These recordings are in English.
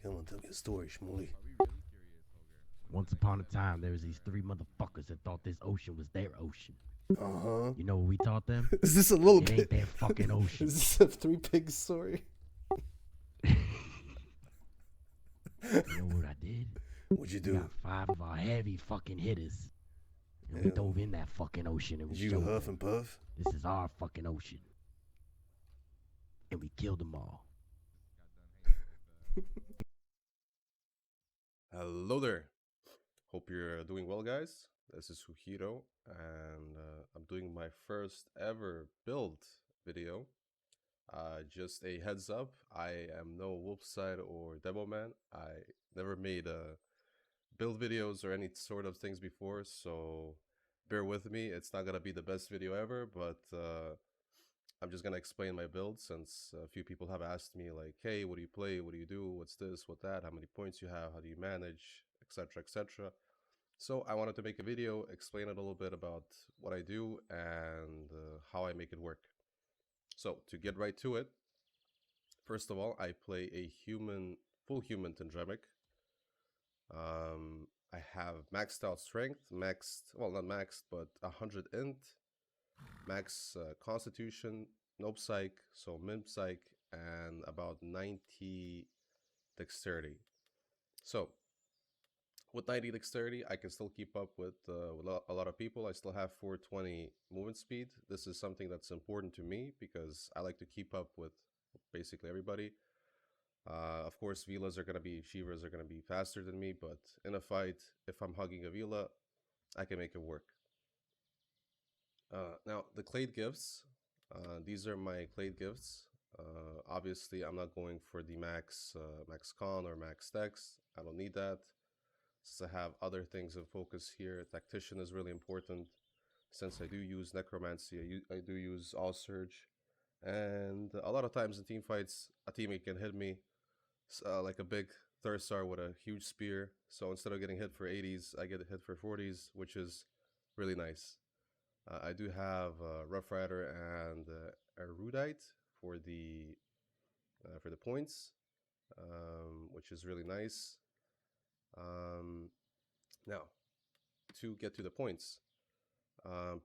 Come on, tell me a story, Shmuley. Once upon a time, there was these three motherfuckers that thought this ocean was their ocean. Uh huh. You know what we taught them? Is this a little It ain't bit? their fucking ocean. Is this a Three Pigs story? You know what I did? What'd you We do? got five of our heavy fucking hitters, and we Yeah. dove in that fucking ocean and we Did you showed huff them and puff? this is our fucking ocean, and we killed them all. Hello there. Hope you're doing well, guys. This is Huhido, and I'm doing my first ever build video. Just a heads up, I am no wolf side or demo man. I never made build videos or any sort of things before, so bear with me. It's not gonna be the best video ever, but I'm just gonna explain my build since a few people have asked me like, hey, what do you play? What do you do? What's this? What that? How many points you have? How do you manage? Etc. Etc. So I wanted to make a video, explain it a little bit about what I do and how I make it work. So to get right to it, first of all, I play a full human Tendremic. I have maxed out strength, well, not maxed, but 100 int, max constitution, no psych, so min psych, and about 90 dexterity. So with 90 dexterity, I can still keep up with a lot of people. I still have 420 movement speed. This is something that's important to me because I like to keep up with basically everybody. Of course, Vilas are going to be, Shivas are going to be faster than me, but in a fight, if I'm hugging a Vila, I can make it work. Now, the Clade gifts, these are my Clade gifts. Obviously, I'm not going for the max con or max dex. I don't need that. Since I have other things in focus here, tactician is really important. Since I do use necromancy, I do use all surge, and a lot of times in team fights, a teammate can hit me like a big Thurstar with a huge spear. So instead of getting hit for 80s, I get hit for 40s, which is really nice. I do have Rough Rider and Erudite for the points, which is really nice. Um, Now, to get to the points,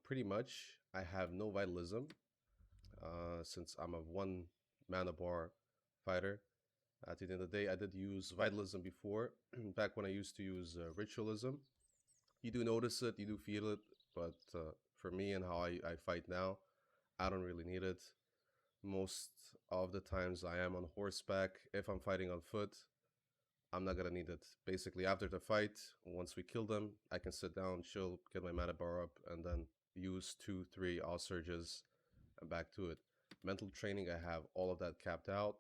pretty much I have no Vitalism since I'm a one mana bar fighter. At the end of the day, I did use Vitalism before, back when I used to use Ritualism. You do notice it, you do feel it, but for me and how I fight now, I don't really need it. Most of the times I am on horseback. If I'm fighting on foot, I'm not gonna need it. Basically, after the fight, once we kill them, I can sit down, chill, get my mana bar up, and then use 2, 3 all surges and back to it. Mental training, I have all of that capped out.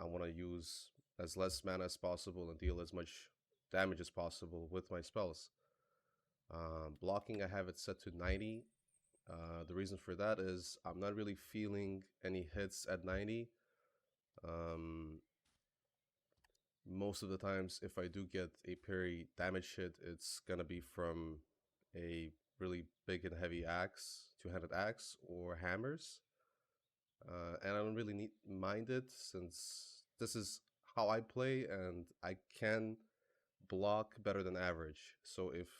I want to use as less mana as possible and deal as much damage as possible with my spells. Blocking, I have it set to 90. The reason for that is I'm not really feeling any hits at 90. Um, Most of the times, if I do get a parry damage hit, it's gonna be from a really big and heavy axe, two-handed axe, or hammers. And I don't really mind it since this is how I play, and I can block better than average. So if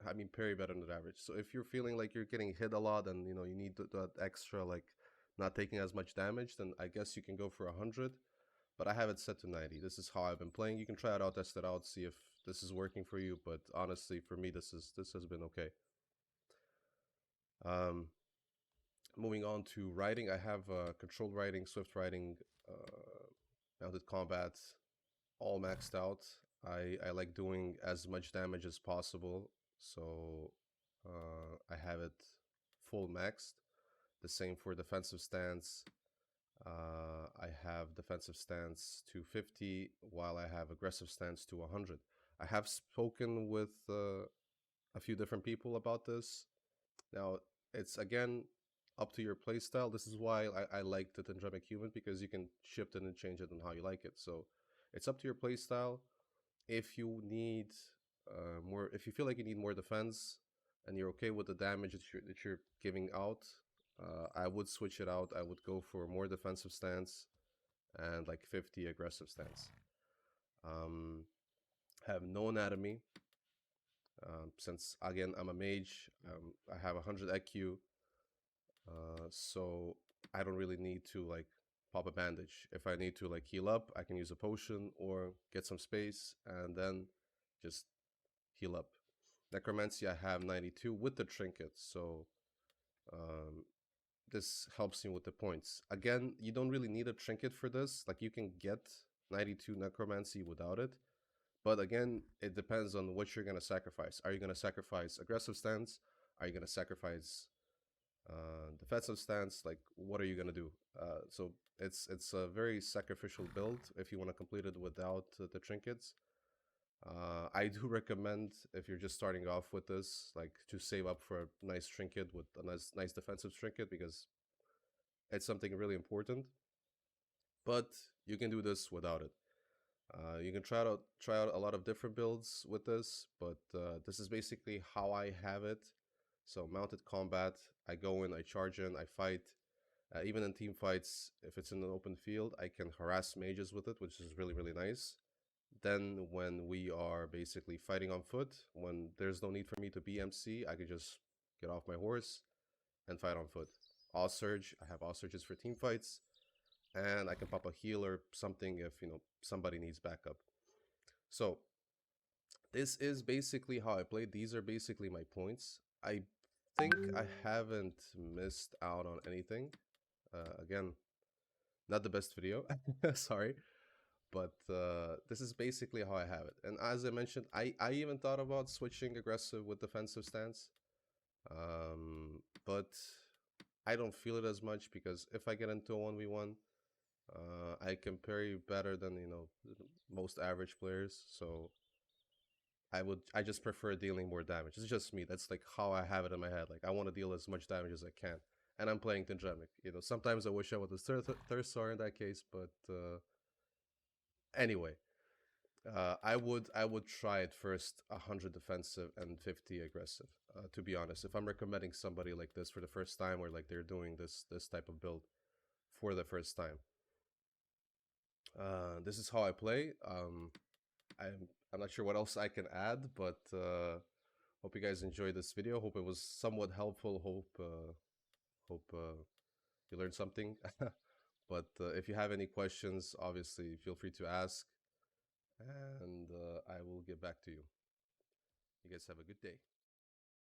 I mean parry better than average. So if you're feeling like you're getting hit a lot and you need that extra like not taking as much damage, then I guess you can go for 100. But I have it set to 90. This is how I've been playing. You can try it out, test it out, see if this is working for you. But honestly, for me, this has been okay. Um, Moving on to riding, I have controlled riding, swift riding, mounted combat, all maxed out. I like doing as much damage as possible, so I have it full maxed. The same for defensive stance. I have defensive stance to 50, while I have aggressive stance to 100. I have spoken with a few different people about this. Now, it's again up to your playstyle. This is why I like the Tendremic Human, because you can shift it and change it on how you like it. So it's up to your playstyle. If you need if you feel like you need more defense and you're okay with the damage that you're giving out, I would switch it out. I would go for a more defensive stance and like 50 aggressive stance. Have no anatomy, since again I'm a mage. I have 100 EQ, so I don't really need to like pop a bandage. If I need to like heal up, I can use a potion or get some space and then just heal up. Necromancy, I have 92 with the trinket, so um, this helps me with the points. Again, you don't really need a trinket for this. Like, you can get 92 Necromancy without it. But again, it depends on what you're going to sacrifice. Are you going to sacrifice aggressive stance? Are you going to sacrifice defensive stance? Like, what are you going to do? So it's a very sacrificial build if you want to complete it without the trinkets. I do recommend, if you're just starting off with this, like, to save up for a nice trinket with a nice defensive trinket, because it's something really important. But you can do this without it. You can try out a lot of different builds with this, but this is basically how I have it. So mounted combat, I go in, I charge in, I fight. Even in team fights, if it's in an open field, I can harass mages with it, which is really, really nice. Then when we are basically fighting on foot, when there's no need for me to be MC, I can just get off my horse and fight on foot. All surge, I have all surges for team fights, and I can pop a heal or something if somebody needs backup. So this is basically how I played. These are basically my points. I think I haven't missed out on anything. Again, not the best video, sorry, but this is basically how I have it. And as I mentioned, I even thought about switching aggressive with defensive stance, but I don't feel it as much, because if I get into a 1v1, I can parry better than most average players. So I just prefer dealing more damage. It's just me. That's like how I have it in my head. Like, I want to deal as much damage as I can, and I'm playing Tangemic. Sometimes I wish I was a third star in that case, but anyway, I would try it first 100 defensive and 50 aggressive. To be honest, if I'm recommending somebody like this for the first time, or like they're doing this type of build for the first time, this is how I play. I'm not sure what else I can add, but hope you guys enjoyed this video. Hope it was somewhat helpful. Hope you learned something. But if you have any questions, obviously feel free to ask, and I will get back to you. You guys have a good day.